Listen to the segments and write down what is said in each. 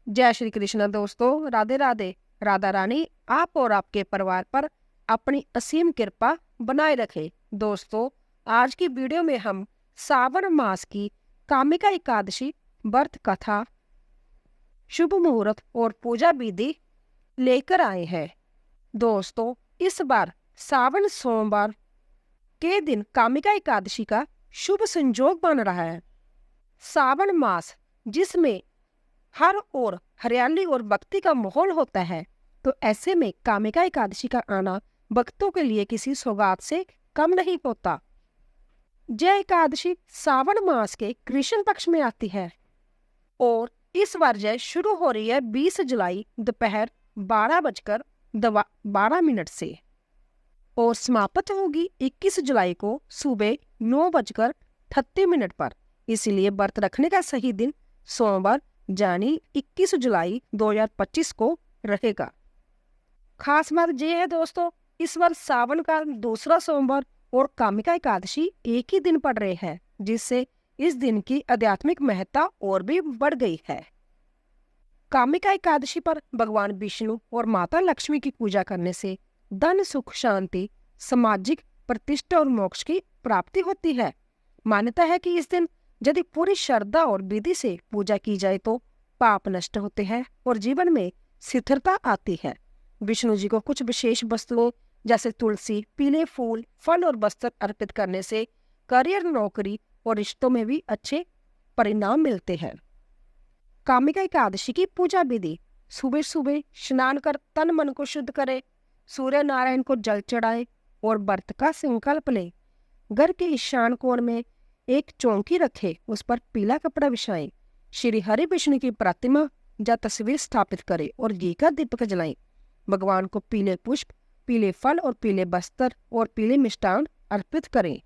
जय श्री कृष्ण दोस्तों, राधे राधे। राधा रानी आप और आपके परिवार पर अपनी असीम कृपा बनाए रखे। दोस्तों, आज की वीडियो में हम सावन मास की कामिका एकादशी व्रत कथा, शुभ मुहूर्त और पूजा विधि लेकर आए हैं। दोस्तों, इस बार सावन सोमवार के दिन कामिका एकादशी का शुभ संयोग बन रहा है। सावन मास जिसमें हर ओर हरियाली और भक्ति का माहौल होता है, तो ऐसे में कामिका एकादशी का आना भक्तों के लिए किसी सौगात से कम नहीं होता। जय एकादशी सावन मास के कृष्ण पक्ष में आती है और इस बार जय शुरू हो रही है 20 जुलाई दोपहर 12:12 से और समाप्त होगी 21 जुलाई को सुबह 9:38 पर। इसलिए व्रत रखने का सही दिन सोमवार यानी 21 जुलाई 2025 को रहेगा। खास बात यह है दोस्तों, इस बार सावन का दूसरा सोमवार और कामिका एकादशी एक ही दिन पड़ रहे हैं, जिससे इस दिन की आध्यात्मिक महत्ता और भी बढ़ गई है। कामिका एकादशी पर भगवान विष्णु और माता लक्ष्मी की पूजा करने से धन, सुख, शांति, सामाजिक प्रतिष्ठा और मोक्ष की प्राप्ति होती है। मान्यता है कि इस दिन यदि पूरी श्रद्धा और विधि से पूजा की जाए तो पाप नष्ट होते हैं और जीवन में स्थिरता आती है। विष्णु जी को कुछ विशेष वस्तुओं जैसे तुलसी, पीले फूल, फल और वस्त्र अर्पित करने से करियर, नौकरी और रिश्तों में भी अच्छे परिणाम मिलते हैं। कामिका एकादशी की पूजा विधि: सुबह सुबह स्नान कर तन मन को शुद्ध करे, सूर्य नारायण को जल चढ़ाए और व्रत का संकल्प ले। घर के ईशान कोण में एक चौकी रखे, उस पर पीला कपड़ा बिछाए, श्री हरि विष्णु की प्रतिमा या तस्वीर स्थापित करे और घी का दीपक जलाएं। भगवान को पीले पुष्प, पीले फल और पीले वस्त्र और पीले मिष्टान अर्पित करें।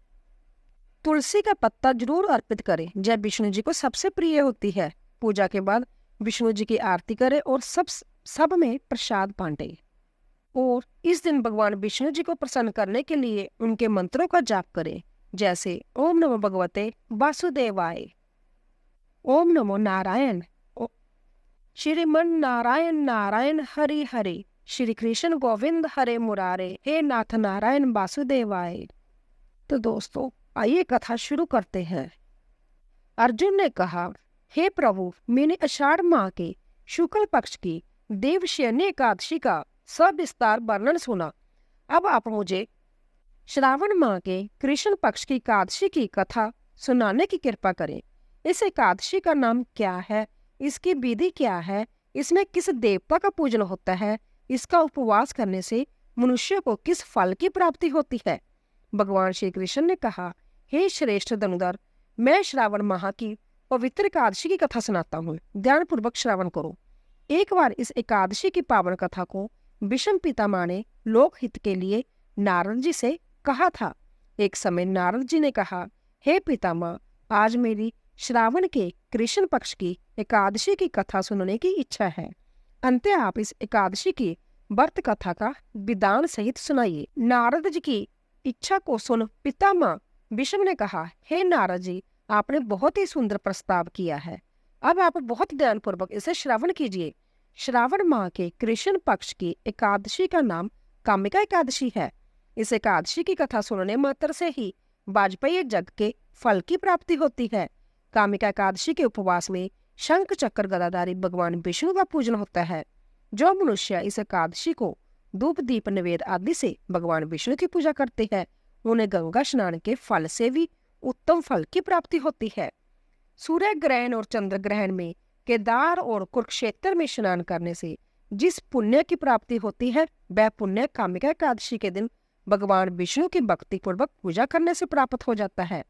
तुलसी का पत्ता जरूर अर्पित करें, जय विष्णु जी को सबसे प्रिय होती है। पूजा के बाद विष्णु जी की आरती करें और सब में प्रसाद बांटे। और इस दिन भगवान विष्णु जी को प्रसन्न करने के लिए उनके मंत्रों का जाप करें, जैसे ओम नमो भगवते वासुदेवाय, ओम नमो नारायण, श्रीमन नारायण नारायण हरि हरि, श्री कृष्ण गोविंद हरे मुरारे, हे नाथ नारायण वासुदेवाय। तो दोस्तों, आइए कथा शुरू करते हैं। अर्जुन ने कहा, हे प्रभु, मैंने आषाढ़ माह के शुक्ल पक्ष की देवशयनी एकादशी का सविस्तार वर्णन सुना। अब आप मुझे श्रावण माह के कृष्ण पक्ष की एकादशी की कथा सुनाने की कृपा करें। इस एकादशी का नाम क्या है, इसकी विधि क्या है, इसमें किस देवता का पूजन होता है, इसका उपवास करने से मनुष्य को किस फल की प्राप्ति होती है। भगवान श्री कृष्ण ने कहा, हे श्रेष्ठ धनुधर, मैं श्रावण माह की पवित्र एकादशी की कथा सुनाता हूँ, ध्यानपूर्वक श्रवण करो। एक बार इस एकादशी की पावन कथा को भीष्म पितामह ने लोकहित के लिए नारद जी से कहा था। एक समय नारद जी ने कहा, हे पितामह, आज मेरी श्रावण के कृष्ण पक्ष की एकादशी की कथा सुनने की इच्छा है। अंत आप इस एकादशी की व्रत कथा का विधान सहित सुनाइए। नारद जी की इच्छा को सुन पितामह भीष्म ने कहा, हे नारद जी, आपने बहुत ही सुंदर प्रस्ताव किया है। अब आप बहुत ध्यानपूर्वक इसे श्रवण कीजिए। श्रावण माह के कृष्ण पक्ष की एकादशी का नाम कामिका एकादशी है। इस एकादशी की कथा सुनने मात्र से ही वाजपेयी यज्ञ के फल की प्राप्ति होती है। कामिका एकादशी के उपवास में शंख चक्र गदाधारी भगवान विष्णु का पूजन होता है। जो मनुष्य इस एकादशी को धूप, दीप, नैवेद्य आदि से भगवान विष्णु की पूजा करते हैं, उन्हें गंगा स्नान के फल से भी उत्तम फल की प्राप्ति होती है। सूर्य ग्रहण और चंद्र ग्रहण में केदार और कुरुक्षेत्र में स्नान करने से जिस पुण्य की प्राप्ति होती है, वह पुण्य कामिका एकादशी के दिन भगवान विष्णु की भक्ति पूर्वक पूजा करने से प्राप्त हो जाता है।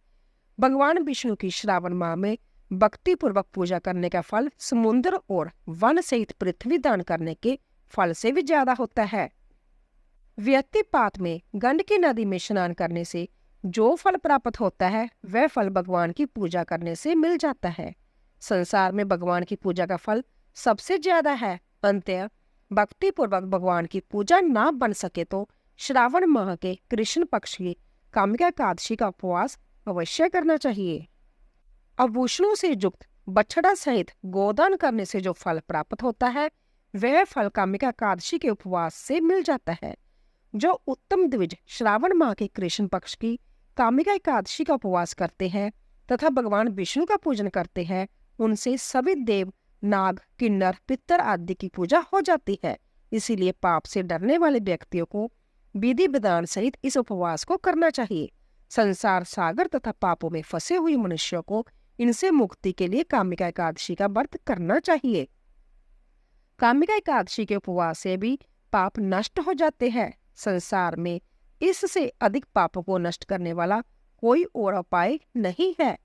भगवान विष्णु की श्रावण माह में भक्ति पूर्वक पूजा करने का फल समुद्र और वन सहित पृथ्वी दान करने के फल से भी ज्यादा होता है। व्यक्तिपात में गंडकी नदी में स्नान करने से जो फल प्राप्त होता है, वह फल भगवान की पूजा करने से मिल जाता है। संसार में भगवान की पूजा का फल सबसे ज्यादा है। अंततः भक्ति पूर्वक भगवान की पूजा ना बन सके तो श्रावण माह के कृष्ण पक्ष की कामिका एकादशी का उपवास अवश्य करना चाहिए। आभूषणों से युक्त बछड़ा सहित गोदान करने से जो फल प्राप्त होता है वह फल कामिका एकादशी के उपवास से मिल जाता है। जो उत्तम द्विज श्रावण माह के कृष्ण पक्ष की कामिका एकादशी का उपवास करते हैं तथा भगवान विष्णु का पूजन करते हैं, उनसे सभी देव, नाग, किन्नर, पितर आदि की पूजा हो जाती है। इसीलिए पाप से डरने वाले व्यक्तियों को विधि विधान सहित इस उपवास को करना चाहिए। संसार सागर तथा पापों में फंसे हुए मनुष्यों को इनसे मुक्ति के लिए कामिका एकादशी का व्रत करना चाहिए। कामिका एकादशी के उपवास से भी पाप नष्ट हो जाते हैं। संसार में इससे अधिक पापों को नष्ट करने वाला कोई और उपाय नहीं है।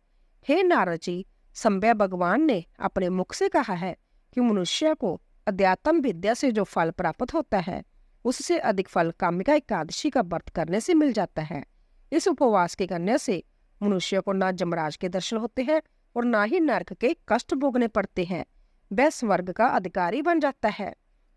हे नारद जी, संभव भगवान ने अपने मुख से कहा है कि मनुष्य को अध्यात्म विद्या से जो फल प्राप्त होता है उससे अधिक फल कामिका एकादशी का व्रत करने से मिल जाता है। इस उपवास के करने से मनुष्य को ना जमराज के दर्शन होते हैं और ना ही नरक के कष्ट भोगने पड़ते हैं। वह स्वर्ग का अधिकारी बन जाता है।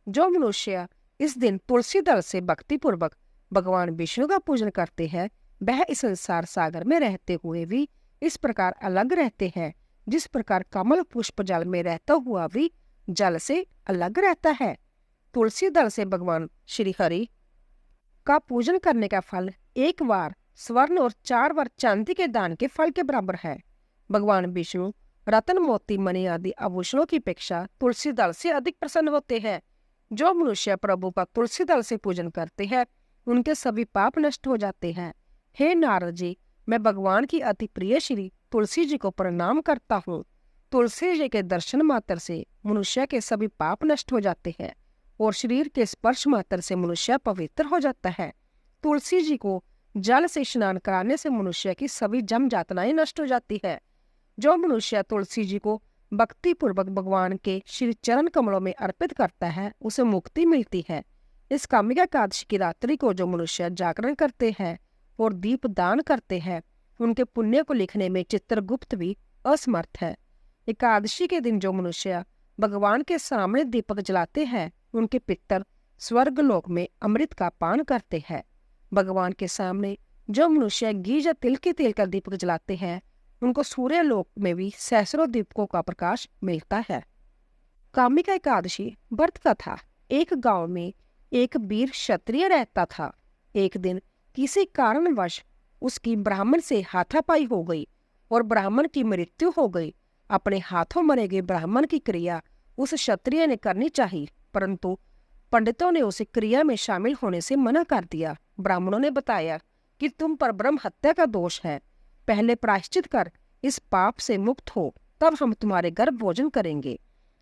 जो मनुष्य इस दिन तुलसी दल से भक्ति पूर्वक भगवान विष्णु का पूजन करते हैं वह इस संसार सागर में रहते हुए भी इस प्रकार अलग रहते हैं जिस प्रकार कमल पुष्प जल में रहता हुआ भी जल से अलग रहता है। तुलसी दल से भगवान श्री हरि का पूजन करने का फल एक बार स्वर्ण और 4 बार चांदी के दान के फल के बराबर है। भगवान विष्णु रतन, मोती, मणि आदि आभूषणों की अपेक्षा तुलसी दल से अधिक प्रसन्न होते हैं। जो मनुष्य प्रभु का तुलसी दल से पूजन करते हैं उनके सभी पाप नष्ट हो जाते हैं। हे नारद जी, मैं भगवान की अति प्रिय श्री तुलसी जी को प्रणाम करता हूँ। तुलसी जी के दर्शन मात्र से मनुष्य के सभी पाप नष्ट हो जाते हैं और शरीर के स्पर्श मात्र से मनुष्य पवित्र हो जाता है। तुलसी जी को जल से स्नान कराने से मनुष्य की सभी जम यातनाएं नष्ट हो जाती है। जो मनुष्य तुलसी जी को भक्ति पूर्वक भगवान के श्री चरण कमलों में अर्पित करता है उसे मुक्ति मिलती है। इस कामिका एकादशी की रात्रि को जो मनुष्य जागरण करते हैं और दीप दान करते हैं उनके पुण्य को लिखने में चित्रगुप्त भी असमर्थ है। एकादशी के दिन जो मनुष्य भगवान के सामने दीपक जलाते हैं उनके पितर स्वर्ग लोक में अमृत का पान करते हैं। भगवान के सामने जो मनुष्य घी या तिल के तेल का दीपक जलाते हैं उनको सूर्य लोक में भी सहस्रों दीपकों का प्रकाश मिलता है। कामिका एकादशी व्रत कथा। एक गांव में एक वीर क्षत्रिय रहता था। एक दिन किसी कारणवश उसकी ब्राह्मण से हाथापाई हो गई और ब्राह्मण की मृत्यु हो गई। अपने हाथों मरे गए ब्राह्मण की क्रिया उस क्षत्रिय ने करनी चाहिए, परंतु पंडितों ने उसे क्रिया में शामिल होने से मना कर दिया। ब्राह्मणों ने बताया कि तुम पर ब्रह्म हत्या का दोष है, पहले प्रायश्चित कर इस पाप से मुक्त हो, तब हम तुम्हारे घर भोजन करेंगे।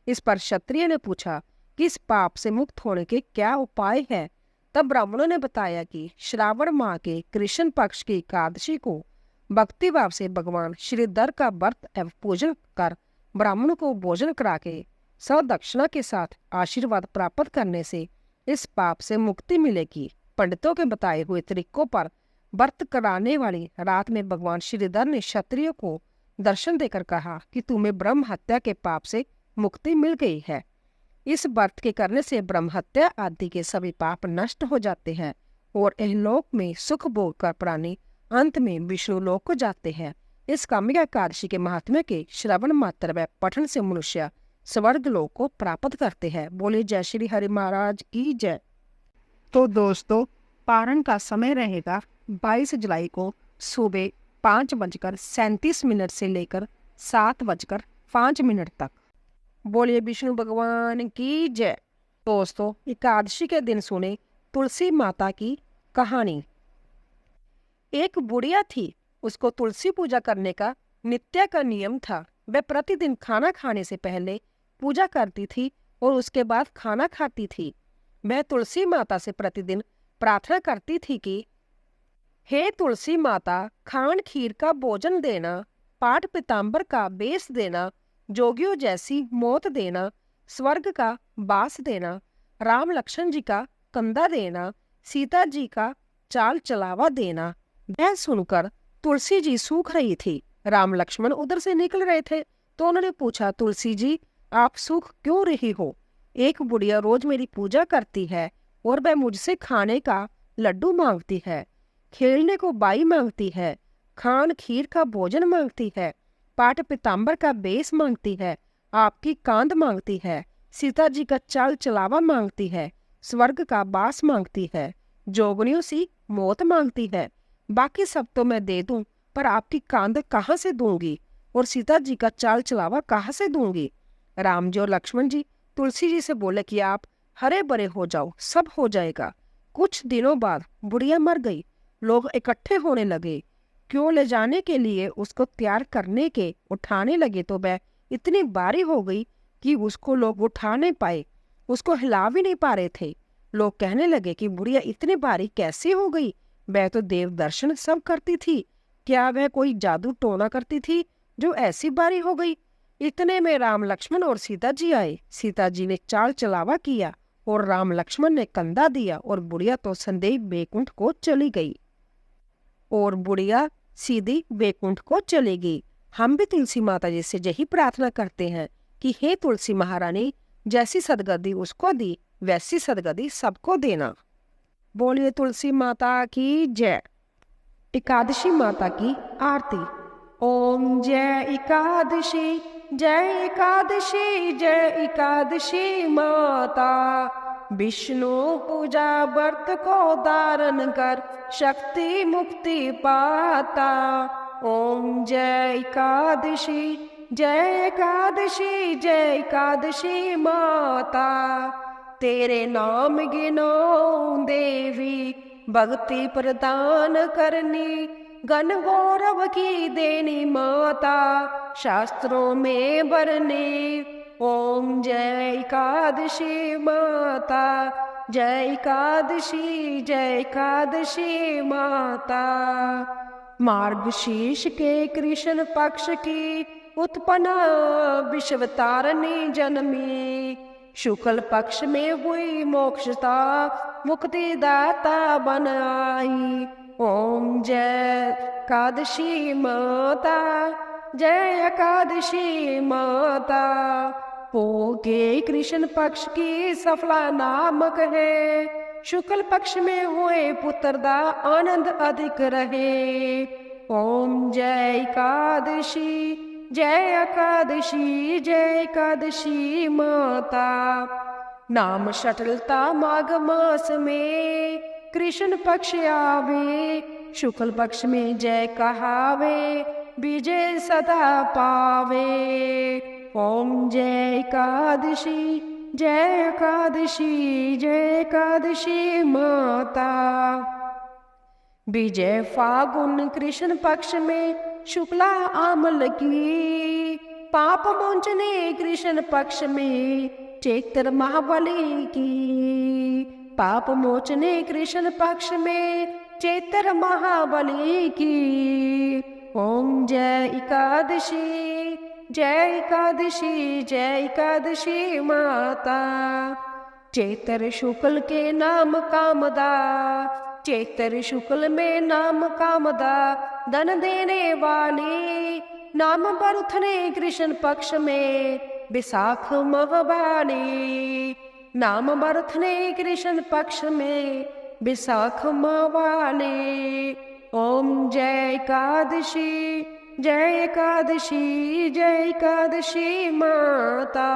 इस पर क्षत्रिय ने पूछा कि इस पाप से मुक्त होने के क्या उपाय है। तब ब्राह्मणों ने बताया कि श्रावण माह के कृष्ण पक्ष की एकादशी को भक्ति भाव से भगवान श्रीधर का व्रत एवं पूजन कर ब्राह्मणों को भोजन करा के सदक्षिणा के साथ आशीर्वाद प्राप्त करने से इस पाप से मुक्ति मिलेगी। पंडितों के बताए हुए तरीकों पर व्रत कराने वाली रात में भगवान श्रीधर ने क्षत्रिय को दर्शन देकर कहा कि तुम्हें ब्रह्म हत्या के पाप से मुक्ति मिल गई है। इस व्रत के करने से ब्रह्म हत्या आदि के सभी पाप नष्ट हो जाते हैं और इहलोक में सुख भोग कर प्राणी अंत में विष्णु लोक को जाते हैं। इस कामिका एकादशी के महात्म्य के श्रवण मात्र व पठन से मनुष्य स्वर्ग लोक को प्राप्त करते हैं। बोले जय श्री हरि महाराज की जय। तो दोस्तों, पारण का समय रहेगा 22 जुलाई को सुबह 5:37 से लेकर 7:05 तक। बोलिए विष्णु भगवान की जय। दोस्तों, एकादशी के दिन सुने तुलसी माता की कहानी। एक बुढ़िया थी, उसको तुलसी पूजा करने का नित्य का नियम था। वह प्रतिदिन खाना खाने से पहले पूजा करती थी और उसके बाद खाना खाती थी। वह तुलसी माता से प्रतिदिन प्रार्थना करती थी कि हे तुलसी माता, खांड खीर का भोजन देना, पाठ पीताम्बर का बेस देना, जोगियों जैसी मौत देना, स्वर्ग का बास देना, राम लक्ष्मण जी का कंधा देना, सीता जी का चाल चलावा देना। वह सुनकर तुलसी जी सूख रही थी। राम लक्ष्मण उधर से निकल रहे थे तो उन्होंने पूछा, तुलसी जी आप सूख क्यों रही हो? एक बुढ़िया रोज मेरी पूजा करती है और वह मुझसे खाने का लड्डू मांगती है, खेलने को बाई मांगती है, खान खीर का भोजन मांगती है, पाट पीताम्बर का बेस मांगती है, आपकी कांध मांगती है, सीता जी का चाल चलावा मांगती है, स्वर्ग का बास मांगती है, जोगनियों सी मौत मांगती है। बाकी सब तो मैं दे दूं, पर आपकी कांध कहाँ से दूंगी और सीता जी का चाल चलावा कहाँ से दूंगी। राम जी और लक्ष्मण जी तुलसी जी से बोले कि आप हरे भरे हो जाओ, सब हो जाएगा। कुछ दिनों बाद बुढ़िया मर गई। लोग इकट्ठे होने लगे, क्यों ले जाने के लिए उसको तैयार करने के उठाने लगे तो वह इतनी भारी हो गई कि उसको लोग उठा नहीं पाए, उसको हिला भी नहीं पा रहे थे। लोग कहने लगे कि बुढ़िया इतनी भारी कैसे हो गई, वह तो देव दर्शन सब करती थी, क्या वह कोई जादू टोना करती थी जो ऐसी भारी हो गई। इतने में राम लक्ष्मण और सीता जी आए। सीता जी ने चाल चलावा किया और राम लक्ष्मण ने कंधा दिया और बुढ़िया तो संदेह बैकुंठ को चली गई। और बुढ़िया सीधी बैकुंठ को चली गई। हम भी तुलसी माता जी से यही प्रार्थना करते हैं कि हे तुलसी महारानी, जैसी सदगति उसको दी वैसी सदगति सबको देना। बोलिए तुलसी माता की जय। एकादशी माता की आरती। ओम जय एकादशी, जय एकादशी, जय एकादशी माता। विष्णु पूजा व्रत को धारण कर शक्ति मुक्ति पाता। ओम जय एकादशी, जय एकादशी, जय एकादशी माता। तेरे नाम गिनो देवी, भक्ति प्रदान करनी, गण गौरव की देनी माता, शास्त्रों में बरनी। ओम जय एकादशी माता, जय एकादशी, जय एकादशी माता। मार्गशीर्ष के कृष्ण पक्ष की उत्पन्ना विश्व तारणी जन्मी, शुक्ल पक्ष में हुई मोक्षता मुक्ति दाता बन आई। ओम जय एकादशी माता, जय एकादशी माता। पो के कृष्ण पक्ष की सफला नामक है, शुक्ल पक्ष में हुए पुत्र दा आनंद अधिक रहे। ओम जय एकादशी, जय एकादशी, जय एकादशी माता। नाम शटलता माघ मास में कृष्ण पक्ष आवे, शुक्ल पक्ष में जय कहावे, विजय सदा पावे। ओम जय एकादशी, जय एकादशी, जय एकादशी माता। विजय फागुन कृष्ण पक्ष में शुक्ला आमल की, पाप मोचने कृष्ण पक्ष में चैत्र महाबली की। पाप मोचने कृष्ण पक्ष में चैत्र महाबली की। ओम जय एकादशी, जय एकादशी, जय एकादशी माता। चैत्र शुक्ल के नाम कामदा, चैत्र शुक्ल में नाम कामदा, धन देने वाली। नाम बरुथने कृष्ण पक्ष में विशाख महवाली। नाम बरुथने कृष्ण पक्ष में विशाख महवाली। ओम जय एकादशी, जय एकादशी, जय एकादशी माता।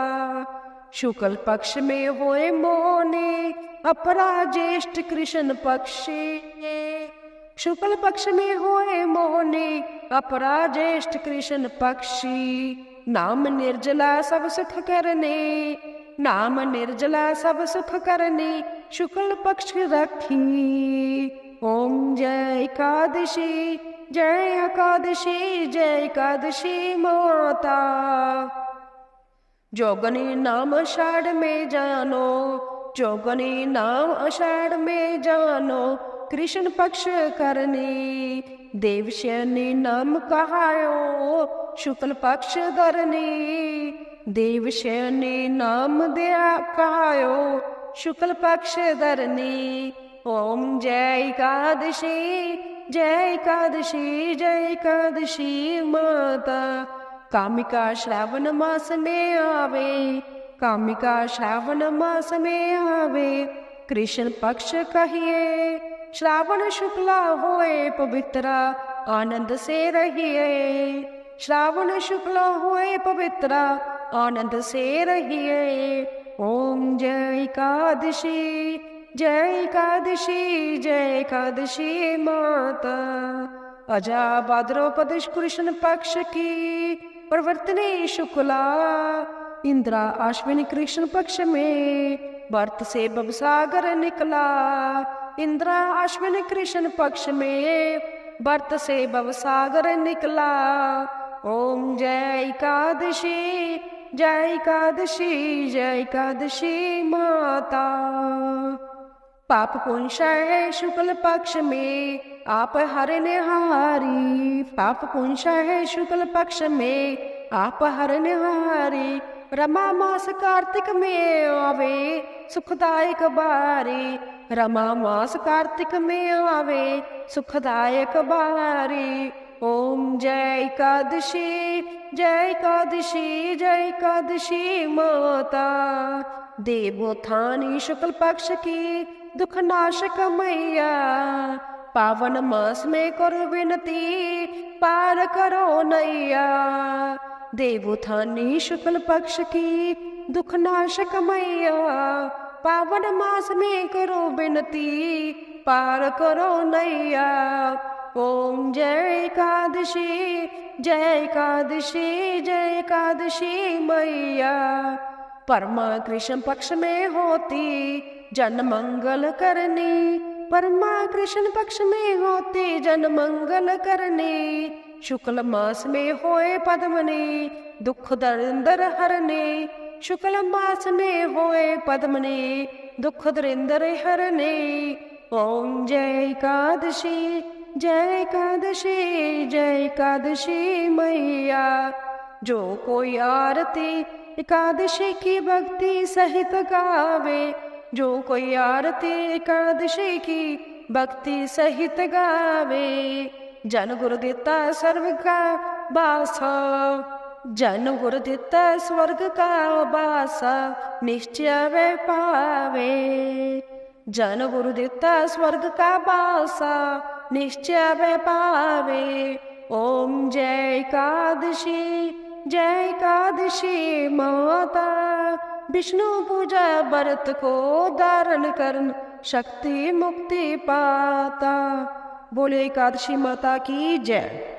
शुक्ल पक्ष में होए मोने अपरा ज्येष्ठ कृष्ण पक्षी, शुक्ल पक्ष में होए मोने अपरा ज्येष्ठ कृष्ण पक्षी। नाम निर्जला सब सुख करने, नाम निर्जला सब सुख करने, शुक्ल पक्ष रखी। ओम जय एकादशी, जय एकादशी, जय एकादशी माता। जोगनी नाम आषाढ़ में जानो, जोगनी नाम आषाढ़ में जानो, कृष्ण पक्ष करनी। देवशयनी नाम कहायो, शुक्ल पक्ष धरनी। देवशयनी नाम दया कहायो, शुक्ल पक्ष धरनी। ओम जय एकादशी, जय एकादशी, जय एकादशी माता। कामिका श्रावण मास में आवे, कामिका श्रावण मास में आवे, कृष्ण पक्ष कहिए। श्रावण शुक्ला होए पवित्रा, आनंद से रहिए। श्रावण शुक्ल हुए पवित्र, आनंद से रहिए। ओम जय एकादशी, जय एकादशी, जय एकादशी माता। अजा भाद्रपद कृष्ण पक्ष की प्रवर्तनी शुक्ला, इंद्रा अश्विनी कृष्ण पक्ष में व्रत से भवसागर निकला। इंद्रा अश्विनी कृष्ण पक्ष में व्रत से भवसागर निकला। ओम जय एकादशी, जय एकादशी, जय एकादशी माता। पाप पुंस है शुक्ल पक्ष में आप हरने हारी। पाप पुंस है शुक्ल पक्ष में आप हरने हारी। रमा मास कार्तिक में आवे सुखदायक बारी। रमा मास कार्तिक में आवे सुखदायक बारी। ओम जय एकादशी, जय एकादशी, जय एकादशी माता। देवोत्थानी शुक्ल पक्ष की दुख नाशक मैया, पावन मास में करो विनती पार करो नैया। देवोत्थानी शुक्ल पक्ष की दुख नाशक मैया, पावन मास में करो विनती पार करो नैया। ओम जय एकादशी, जय एकादशी, जय एकादशी मैया। परमा कृष्ण पक्ष में होती जन मंगल करनी। परमा कृष्ण पक्ष में होती जन मंगल करनी। शुक्ल मास में होए पद्मनी दुख दरिंदर हरने। शुक्ल मास में होए पद्मनी दुख दरिंदर हरने। ओम जय एकादशी, जय एकादशी, जय एकादशी मैया। जो कोई आरती एकादशी की भक्ति सहित गावे। जो कोई आरती एकादशी की भक्ति सहित गावे। जन गुरु देता स्वर्ग का बासा, जन गुरु देता स्वर्ग का बासा निश्चय वे पावे। जन गुरु देता स्वर्ग का बासा निश्चय वे पावे। ओम जय एकादशी, जय एकादशी माता। विष्णु पूजा व्रत को धारण करन शक्ति मुक्ति पाता। बोले एकादशी माता की जय।